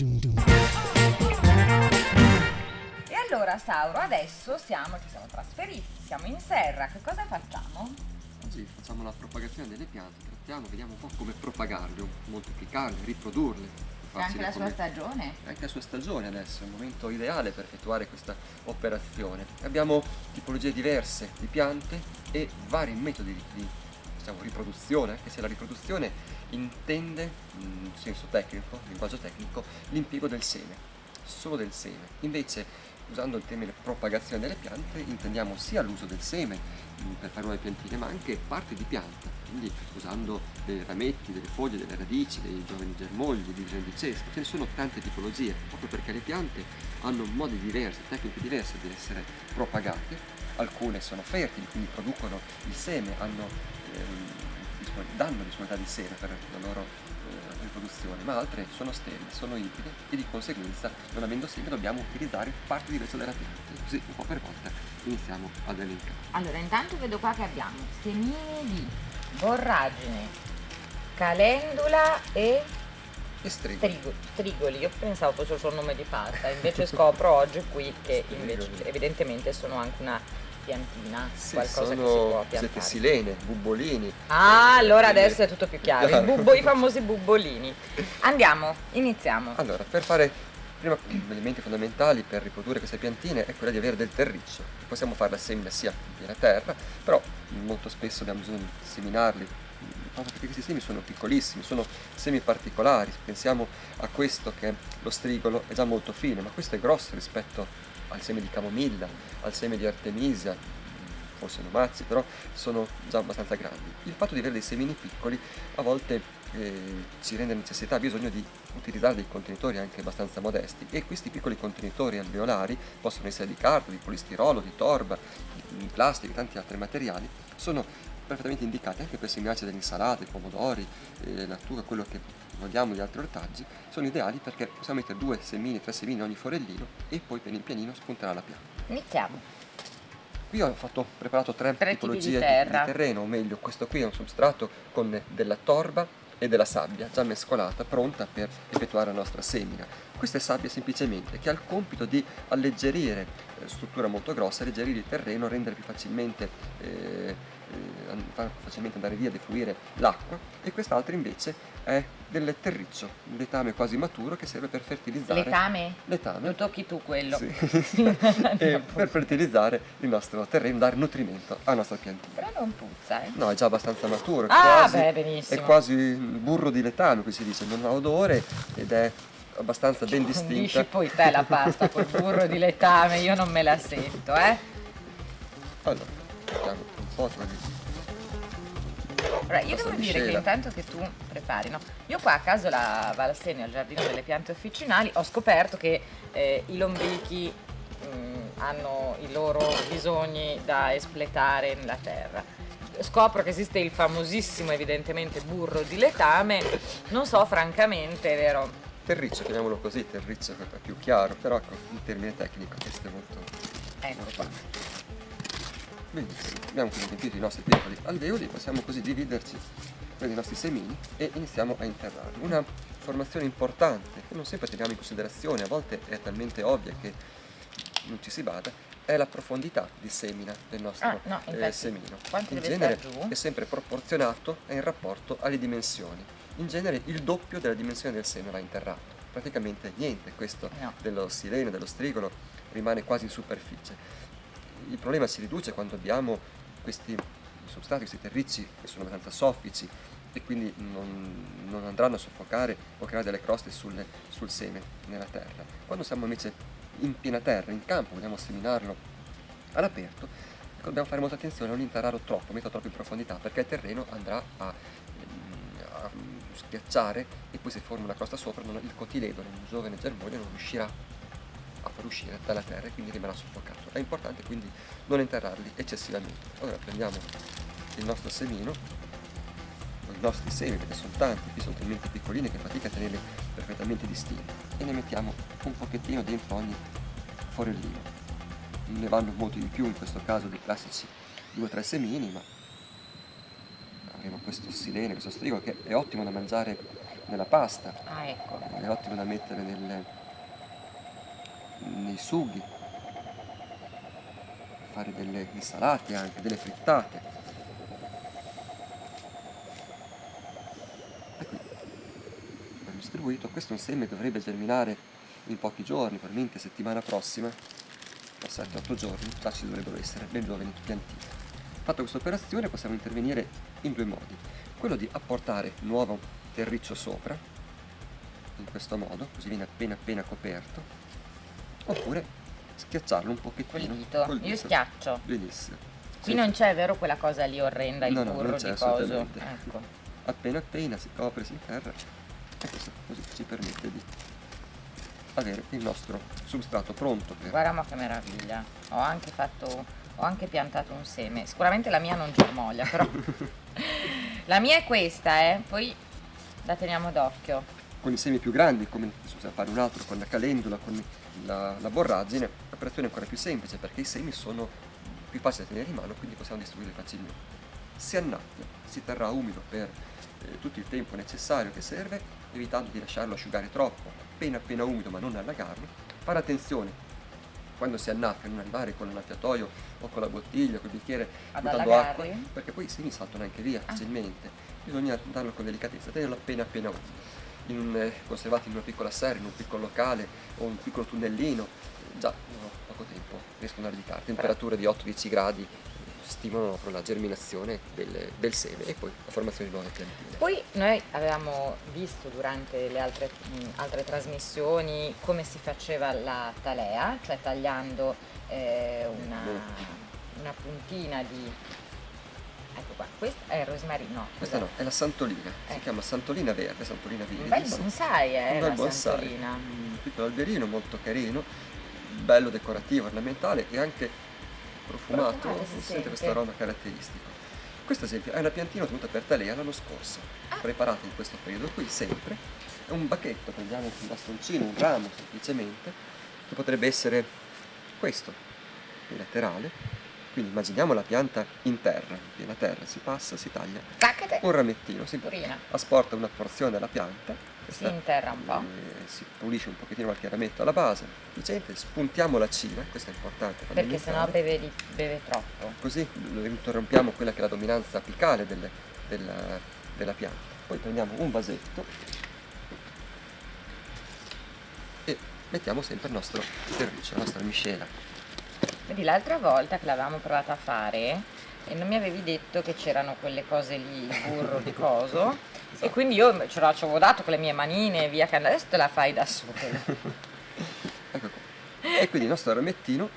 E allora, Sauro, adesso ci siamo trasferiti, siamo in serra, che cosa facciamo? Oggi facciamo la propagazione delle piante, vediamo un po' come propagarle, moltiplicarle, riprodurle. C'è anche la sua stagione? È anche la sua stagione adesso, è il momento ideale per effettuare questa operazione. Abbiamo tipologie diverse di piante e vari metodi di riproduzione, anche se la riproduzione intende, in senso tecnico, linguaggio tecnico, l'impiego del seme, solo del seme. Invece, usando il termine propagazione delle piante, intendiamo sia l'uso del seme per fare nuove piantine, ma anche parti di pianta, quindi usando dei rametti, delle foglie, delle radici, dei giovani germogli, dei disegni di cesto. Ce ne sono tante tipologie, proprio perché le piante hanno modi diversi, tecniche diverse di essere propagate. Alcune sono fertili, quindi producono il seme, danno disponibilità di seme per la loro riproduzione, ma altre sono sterili, sono ibride e di conseguenza, non avendo seme, dobbiamo utilizzare parti diverse della pianta. Così un po' per volta iniziamo ad elencare. Allora, intanto vedo qua che abbiamo semini di borragine, calendula e strigoli. Io pensavo fosse il suo nome di pasta, invece scopro oggi qui che invece evidentemente sono anche una piantina, Sì, qualcosa che si può piantare. Silene, bubbolini. Allora adesso è tutto più chiaro, i famosi bubbolini. Andiamo, iniziamo. Allora, prima gli elementi fondamentali per riprodurre queste piantine è quella di avere del terriccio. Possiamo fare la semina sia in piena terra, però molto spesso abbiamo bisogno di seminarli, proprio perché questi semi sono piccolissimi, sono semi particolari. Pensiamo a questo che è lo strigolo, è già molto fine, ma questo è grosso rispetto al seme di camomilla, al seme di artemisia, forse nomazzi, però sono già abbastanza grandi. Il fatto di avere dei semini piccoli a volte ci rende bisogno di utilizzare dei contenitori anche abbastanza modesti, e questi piccoli contenitori alveolari possono essere di carta, di polistirolo, di torba, di plastica e tanti altri materiali. Sono perfettamente indicati anche per seminarci delle insalate, pomodori, lattuga, quello che vogliamo di altri ortaggi. Sono ideali perché possiamo mettere 2 semini, 3 semini in ogni forellino e poi pian pianino spunterà la pianta. Iniziamo. Qui ho preparato tre tipologie di terreno, o meglio, questo qui è un substrato con della torba e della sabbia già mescolata, pronta per effettuare la nostra semina. Questa è sabbia semplicemente che ha il compito di alleggerire, struttura molto grossa, alleggerire il terreno, rendere più facilmente, far facilmente andare via, defluire l'acqua, e quest'altra invece è del terriccio, un letame quasi maturo che serve per fertilizzare. Letame? Letame. Lo tocchi tu quello. Sì. Per fertilizzare il nostro terreno, dare nutrimento alla nostra piantina. Però non puzza, No, è già abbastanza maturo. Benissimo. È quasi un burro di letame, qui si dice, non ha odore ed è abbastanza ben distinta. Condisci poi te la pasta col burro di letame, io non me la sento, Allora, mettiamo un po' di... Allora, io devo dire che intanto che tu prepari, no? Io qua a caso la Valsenia, al giardino delle piante officinali, ho scoperto che i lombrichi hanno i loro bisogni da espletare nella terra. Scopro che esiste il famosissimo, evidentemente, burro di letame, non so francamente, vero? Terriccio, chiamiamolo così, terriccio è più chiaro, però ecco, il termine tecnico questo è molto... Ecco qua. Benissimo, abbiamo quindi riempito i nostri piccoli alveoli, possiamo così dividerci per i nostri semini e iniziamo a interrarli. Una formazione importante che non sempre teniamo in considerazione, a volte è talmente ovvia che non ci si bada, è la profondità di semina del nostro semino. Quanto in deve genere stare giù? è sempre proporzionato e in rapporto alle dimensioni. In genere il doppio della dimensione del seme va interrato. Praticamente niente, questo dello silene, dello strigolo rimane quasi in superficie. Il problema si riduce quando abbiamo questi substrati, questi terricci che sono abbastanza soffici e quindi non andranno a soffocare o creare delle croste sul seme nella terra. Quando siamo invece in piena terra, in campo, vogliamo seminarlo all'aperto, dobbiamo fare molta attenzione a non interrarlo troppo, metterlo troppo in profondità, perché il terreno andrà a schiacciare e poi se forma una crosta sopra il cotiledone, un giovane germoglio, non riuscirà a far uscire dalla terra e quindi rimarrà soffocato. È importante quindi non interrarli eccessivamente. Ora prendiamo il nostro semino, o i nostri semi, perché sono tanti, qui sono talmente piccolini che fatica a tenerli perfettamente distinti, e ne mettiamo un pochettino dentro ogni forellino. Ne vanno molti di più in questo caso dei classici 2 o 3 semini, ma avremo questo silene, questo strigo che è ottimo da mangiare nella pasta, Ah, ecco. è ottimo da mettere nei sughi, fare delle insalate anche, delle frittate. E qui abbiamo distribuito. Questo è un seme che dovrebbe germinare in pochi giorni, probabilmente settimana prossima, tra 7-8 giorni, già ci dovrebbero essere ben giovani piantine. Fatta questa operazione possiamo intervenire in due modi: quello di apportare nuovo terriccio sopra, in questo modo, così viene appena coperto, oppure schiacciarlo un pochettino Col dito. col Io dito. schiaccio. Benissimo. Qui non c'è, vero, quella cosa lì orrenda, il No, no, burro non c'è di coso. assolutamente. Ecco. Appena si copre, si interra, e questo così ci permette di avere il nostro substrato pronto per... Guarda ma che meraviglia. Ho anche piantato un seme. Sicuramente la mia non germoglia, però. La mia è questa, poi la teniamo d'occhio. Con i semi più grandi, come se possiamo fare un altro con la calendula, con la borragine, l'operazione è ancora più semplice perché i semi sono più facili da tenere in mano, quindi possiamo distribuirli facilmente. Si annaffia, si terrà umido per tutto il tempo necessario che serve, evitando di lasciarlo asciugare troppo, appena umido ma non allagarlo. Fare attenzione quando si annaffia, non arrivare con l'annaffiatoio o con la bottiglia, col bicchiere, Ad buttando acqua, allagarli? perché poi i semi saltano anche via facilmente. Bisogna darlo con delicatezza, tenerlo appena umido. Conservati in una piccola serra, in un piccolo locale o un piccolo tunnellino, già poco tempo riescono a radicare. Temperature di 8-10 gradi stimolano la germinazione del seme e poi la formazione di nuove piantine. Poi noi avevamo visto durante le altre trasmissioni come si faceva la talea, cioè tagliando una puntina di... Ecco qua, questa è il rosmarino. Questa no, è la santolina, si chiama santolina verde, santolina Un bel viridis. bonsai, Un bel la bonsai, santolina. un piccolo alberino molto carino, bello decorativo, ornamentale e anche profumato, Profumate, si si sente sente. questo aroma caratteristico. Questo esempio è una piantina ottenuta per talea l'anno scorso, preparata in questo periodo qui sempre. È un bacchetto, prendiamo un bastoncino, un ramo semplicemente, che potrebbe essere questo, il laterale. Quindi immaginiamo la pianta in terra, piena terra, si passa, si taglia Taccate. un ramettino, si Purina. asporta una porzione della pianta, Si interra un po'. si pulisce un pochettino qualche rametto alla base, sufficiente, spuntiamo la cima, questo è importante, Perché sennò fondamentale. beve troppo. Così interrompiamo quella che è la dominanza apicale della pianta. Poi prendiamo un vasetto e mettiamo sempre il nostro terriccio, la nostra miscela. Vedi, l'altra volta che l'avevamo provata a fare e non mi avevi detto che c'erano quelle cose lì, il burro di coso, Esatto. e quindi io ce l'avevo dato con le mie manine e via, che adesso te la fai da sola. Ecco qua. E quindi il nostro ramettino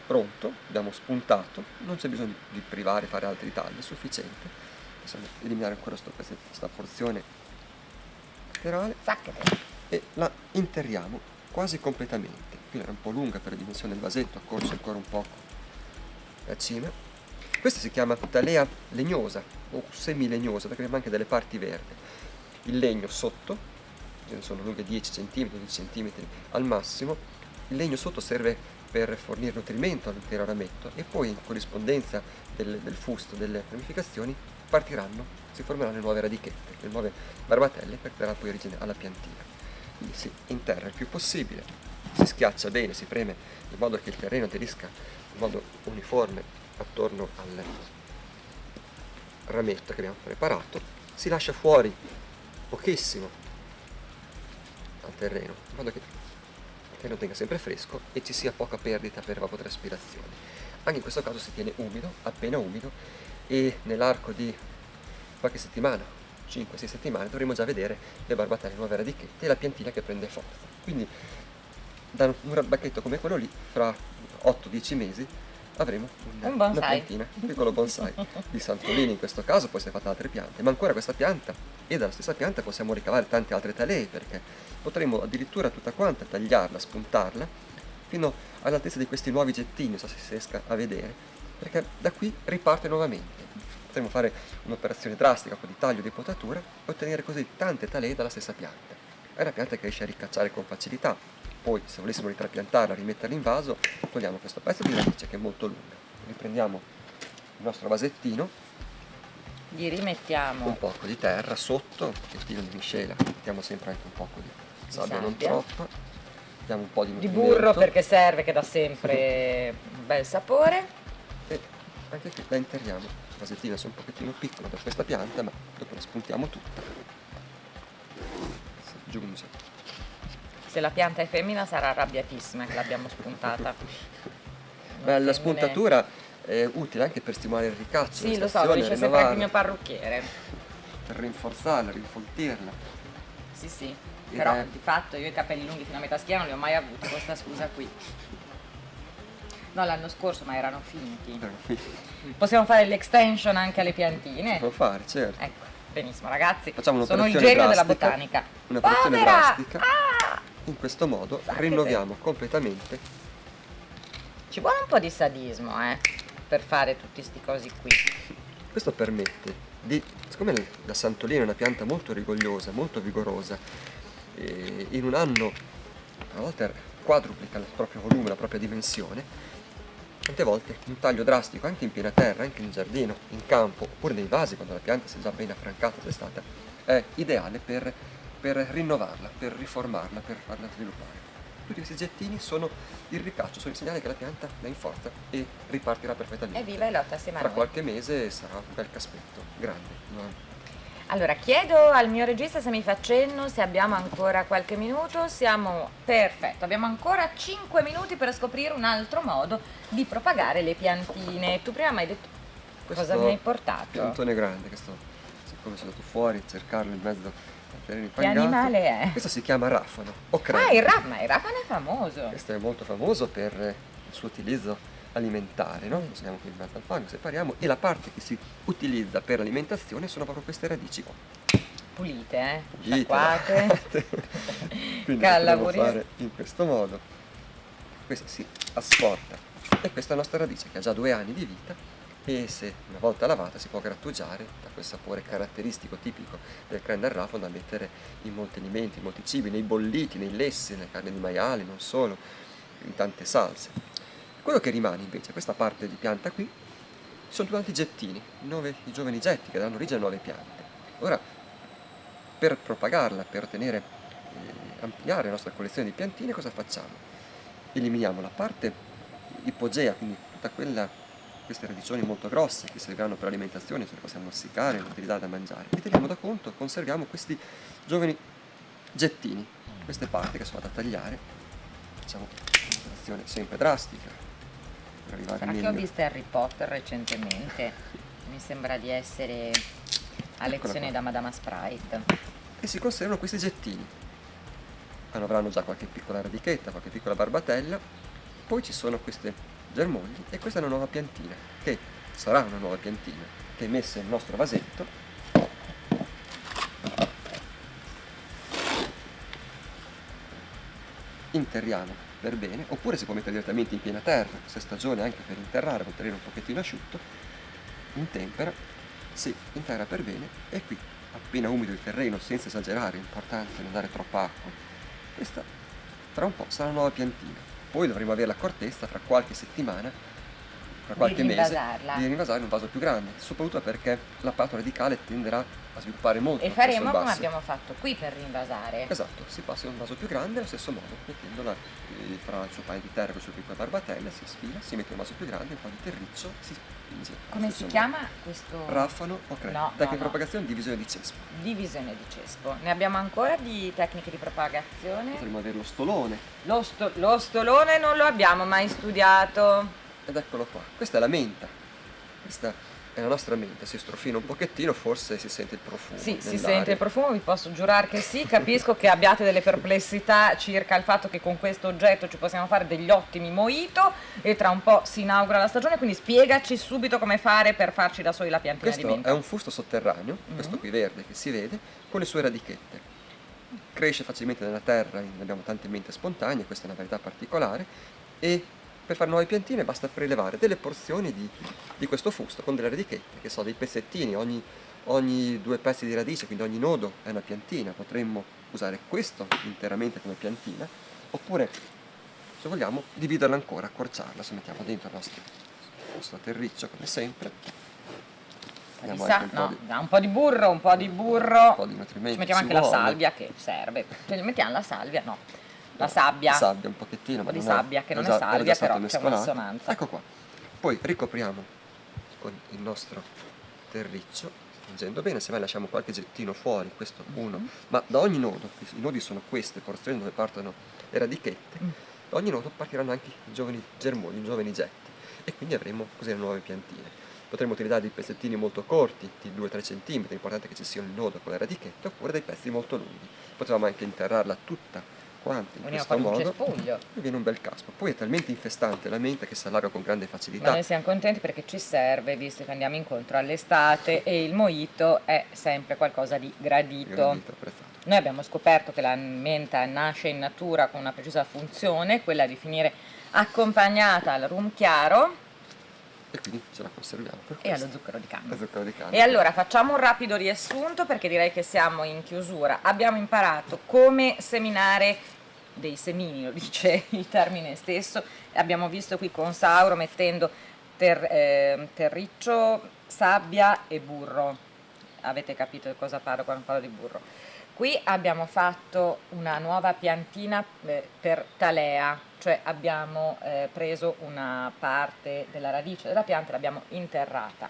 pronto, abbiamo spuntato, non c'è bisogno di privare, fare altri tagli, è sufficiente. Possiamo eliminare ancora questa porzione laterale Zacchete. e la interriamo quasi completamente. Qui era un po' lunga per la dimensione del vasetto, accorcia ancora un poco la cima. Questa si chiama talea legnosa o semilegnosa perché abbiamo anche delle parti verdi. Il legno sotto, ce ne sono lunghe 10 cm, 12 cm al massimo. Il legno sotto serve per fornire nutrimento all'intero rametto e poi in corrispondenza del fusto, delle ramificazioni, si formeranno le nuove radichette, le nuove barbatelle per dare poi origine alla piantina. Quindi si interra il più possibile, si schiaccia bene, si preme in modo che il terreno aderisca in modo uniforme attorno al rametto che abbiamo preparato, si lascia fuori pochissimo al terreno in modo che il terreno tenga sempre fresco e ci sia poca perdita per evapotranspirazione. Anche in questo caso si tiene umido, appena umido, e nell'arco di qualche settimana, 5-6 settimane, dovremo già vedere le barbatelle, nuove radichette e la piantina che prende forza. Quindi da un bacchetto come quello lì, fra 8-10 mesi, avremo una piantina, un piccolo bonsai di santolini in questo caso, poi si è fatta altre piante, ma ancora questa pianta e dalla stessa pianta possiamo ricavare tante altre talee, perché potremo addirittura tutta quanta tagliarla, spuntarla fino all'altezza di questi nuovi gettini, non so se si riesca a vedere, perché da qui riparte nuovamente. Potremo fare un'operazione drastica con di taglio di potatura e ottenere così tante talee dalla stessa pianta. È una pianta che riesce a ricacciare con facilità. Poi, se volessimo ritrapiantarla, rimetterla in vaso, togliamo questo pezzo di radice che è molto lunga. Riprendiamo il nostro vasettino Gli rimettiamo un poco di terra sotto, un pochettino di miscela, mettiamo sempre anche un poco di sabbia, non sabbia. troppa, diamo un po' di Di nutrimento. burro perché serve, che dà sempre un bel sapore. E anche qui la enterriamo. La vasettina è un pochettino piccola per questa pianta, ma dopo la spuntiamo tutta. Si aggiunge. Se la pianta è femmina sarà arrabbiatissima che l'abbiamo spuntata. Ma la Femmine- spuntatura è utile anche per stimolare il ricaccio, Sì, lo so, l'estazione, lo dice sempre anche il mio rinnovarla, parrucchiere. per rinforzarla, rinfoltirla. Sì, sì. Ed Però è- di fatto io i capelli lunghi fino a metà schiena non li ho mai avuti, questa scusa qui. No, l'anno scorso, ma erano finti. Possiamo fare l'extension anche alle piantine? Si può fare, certo. Ecco, benissimo ragazzi. Facciamo Sono il un'operazione genio della drastica, botanica. un'operazione Povera! drastica. Ah! In questo modo Sa che rinnoviamo completamente. Ci vuole un po' di sadismo, per fare tutti sti cosi qui. Questo permette di, siccome la santolina è una pianta molto rigogliosa, molto vigorosa, e in un anno a volte quadruplica il proprio volume, la propria dimensione, tante volte un taglio drastico anche in piena terra, anche in giardino, in campo, oppure nei vasi quando la pianta si è già ben affrancata d'estate, è ideale per rinnovarla, per riformarla, per farla sviluppare. Tutti questi gettini sono il ricaccio, sono il segnale che la pianta è in forza e ripartirà perfettamente. Evviva e lotta assieme a Tra noi. qualche mese sarà un bel caspetto, grande. No? Allora, chiedo al mio regista se mi fa cenno, se abbiamo ancora qualche minuto. Siamo perfetto, abbiamo ancora 5 minuti per scoprire un altro modo di propagare le piantine. Tu prima mi hai detto cosa mi hai portato? Piantone grande, che siccome sono andato fuori, cercarlo in mezzo al terreno Che infangato. animale è? Questo si chiama rafano o crema. Ah, il rafano, ma il rafano è famoso. Questo è molto famoso per il suo utilizzo alimentare, no? Lo segniamo qui in mezzo al fango, separiamo, e la parte che si utilizza per l'alimentazione sono proprio queste radici qua. Pulite, Pulite, sciacquate. lavate. Quindi lo Calla, dobbiamo fare in questo modo. Questa si asporta e questa è la nostra radice che ha già 2 anni di vita, e se una volta lavata si può grattugiare da quel sapore caratteristico tipico del crème del rafano da mettere in molti alimenti, in molti cibi, nei bolliti, nei lessi, nelle carni di maiale, non solo, in tante salse. Quello che rimane invece, questa parte di pianta qui, sono tutti quanti gettini, i giovani getti che danno origine a nuove piante. Ora, per propagarla, per ampliare la nostra collezione di piantine, cosa facciamo? Eliminiamo la parte ipogea, quindi queste radiccioni molto grosse che serviranno per l'alimentazione, ce le possiamo essiccare e utilizzare da mangiare. E teniamo da conto, conserviamo questi giovani gettini, queste parti che sono da tagliare. Facciamo un'operazione sempre drastica per arrivare Sarà che meglio. ho visto Harry Potter recentemente. Mi sembra di essere a lezione qua. da Madama Sprite. E si conservano questi gettini. Avranno già qualche piccola radichetta, qualche piccola barbatella. Poi ci sono queste germogli e questa è una nuova piantina, che sarà una nuova piantina, che è messa nel nostro vasetto. Interriamo per bene, oppure si può mettere direttamente in piena terra, se è stagione anche per interrare, con terreno un pochettino asciutto, intempera, si interra per bene, e qui, appena umido il terreno, senza esagerare, è importante non dare troppa acqua, questa tra un po' sarà una nuova piantina. Poi dovremo avere l'accortezza fra qualche settimana, fra qualche mese, di rinvasarla in un vaso più grande, soprattutto perché la patto radicale tenderà a sviluppare molto. E verso il faremo come basso. abbiamo fatto qui per rinvasare. Esatto, si passa in un vaso più grande allo stesso modo, mettendola fra il suo paio di terra con le sue piccole barbatelle, si sfila, si mette in un vaso più grande, un po' di terriccio, si spinge. Come si chiama questo? Rafano o crema. No, Tecnica no, di propagazione, divisione di cespo. Divisione di cespo. Ne abbiamo ancora di tecniche di propagazione? Potremmo avere lo stolone, Lo stolone non lo abbiamo mai studiato. ed eccolo qua. Questa è la menta. Questa è la nostra menta, si strofina un pochettino, forse si sente il profumo. Sì, si nell'aria. sente il profumo, vi posso giurare che sì. Capisco che abbiate delle perplessità circa il fatto che con questo oggetto ci possiamo fare degli ottimi mojito e tra un po' si inaugura la stagione, quindi spiegaci subito come fare per farci da soli la piantina di Questo menta. è un fusto sotterraneo, questo qui verde che si vede, con le sue radichette. Cresce facilmente nella terra, abbiamo tante mente spontanee, questa è una varietà particolare, e per fare nuove piantine basta prelevare delle porzioni di questo fusto con delle radichette, che sono dei pezzettini, ogni 2 pezzi di radice, quindi ogni nodo è una piantina. Potremmo usare questo interamente come piantina, oppure, se vogliamo, dividerla ancora, accorciarla. Se mettiamo dentro il nostro terriccio, come sempre, Mettiamo anche un po' di burro, un po' di nutrimenti. Ci mettiamo anche la salvia che serve. Cioè, mettiamo la salvia, no. La sabbia. La sabbia un pochettino. Un po' di sabbia, che non è salvia, però c'è un'assonanza. Ecco qua. Poi ricopriamo con il nostro terriccio, stringendo bene, se mai lasciamo qualche gettino fuori, questo uno. Ma da ogni nodo, i nodi sono queste porzioni dove partono le radichette, da ogni nodo partiranno anche i giovani germogli, i giovani getti. E quindi avremo così le nuove piantine. Potremmo utilizzare dei pezzettini molto corti, di 2-3 cm, l'importante è che ci sia il nodo con le radichette, oppure dei pezzi molto lunghi. Potevamo anche interrarla tutta quanti in questo modo, un cespuglio. E viene un bel caspo. Poi è talmente infestante la menta che si allarga con grande facilità. Ma noi siamo contenti perché ci serve, visto che andiamo incontro all'estate e il mojito è sempre qualcosa di gradito. Apprezzato. Noi abbiamo scoperto che la menta nasce in natura con una precisa funzione, quella di finire accompagnata al rum chiaro e quindi ce la conserviamo e allo zucchero di canna. E allora facciamo un rapido riassunto perché direi che siamo in chiusura. Abbiamo imparato come seminare dei semini, lo dice il termine stesso. Abbiamo visto qui con Sauro mettendo terriccio, sabbia e burro. Avete capito di cosa parlo quando parlo di burro? Qui abbiamo fatto una nuova piantina per talea, cioè abbiamo preso una parte della radice della pianta e l'abbiamo interrata.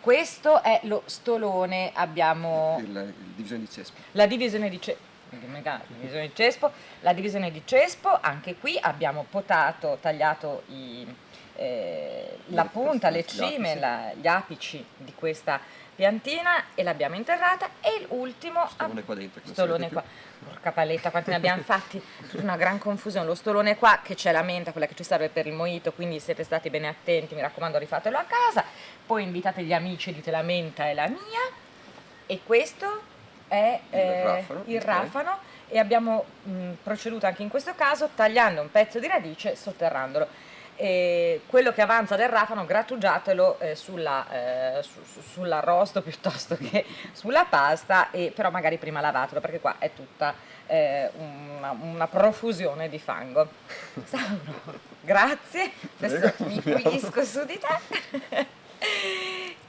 Questo è lo stolone, abbiamo la divisione di cespo. La divisione di cespo, la divisione di cespo, anche qui abbiamo potato, tagliato la punta, le cime, gli apici di questa piantina e l'abbiamo interrata. E l'ultimo stolone qua dentro, stolone qua. Porca paletta, quanti ne abbiamo fatti, una gran confusione. Lo stolone qua che c'è la menta, quella che ci serve per il mojito, quindi siete stati bene attenti, mi raccomando rifatelo a casa, poi invitate gli amici, dite la menta è la mia. E questo è il rafano e abbiamo proceduto anche in questo caso tagliando un pezzo di radice, sotterrandolo. Quello che avanza del rafano grattugiatelo sull'arrosto piuttosto che sulla pasta, però magari prima lavatelo perché qua è tutta una profusione di fango. Sauro, grazie, adesso mi pulisco su di te.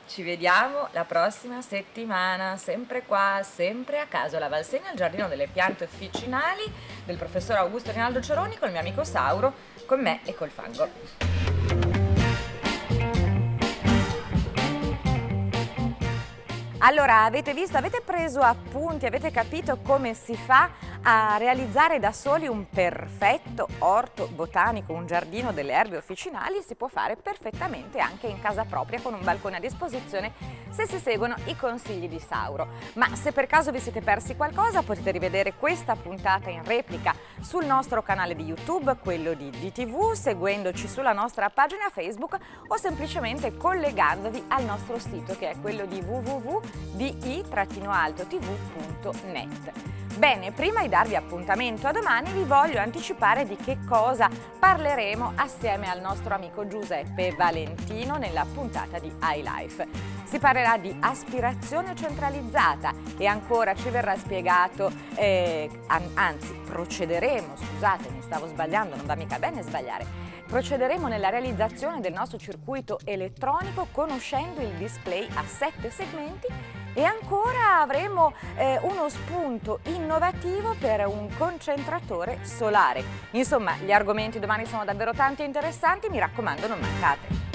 Ci vediamo la prossima settimana, sempre qua, sempre a caso, alla Valsegna, al Giardino delle Piante Officinali del professor Augusto Rinaldo Ceroni, con il mio amico Sauro, con me e col fango. Allora, avete visto, avete preso appunti, avete capito come si fa a realizzare da soli un perfetto orto botanico, un giardino delle erbe officinali? Si può fare perfettamente anche in casa propria con un balcone a disposizione se si seguono i consigli di Sauro. Ma se per caso vi siete persi qualcosa potete rivedere questa puntata in replica sul nostro canale di YouTube, quello di DTV, seguendoci sulla nostra pagina Facebook o semplicemente collegandovi al nostro sito che è quello di www.di-tv.net. Bene, prima di darvi appuntamento a domani vi voglio anticipare di che cosa parleremo assieme al nostro amico Giuseppe Valentino nella puntata di iLife. Si parlerà di aspirazione centralizzata e ancora ci verrà spiegato, procederemo, scusate mi stavo sbagliando, non va mica bene sbagliare, procederemo nella realizzazione del nostro circuito elettronico conoscendo il display a 7 segmenti e ancora avremo uno spunto innovativo per un concentratore solare. Insomma, gli argomenti domani sono davvero tanti e interessanti, mi raccomando non mancate.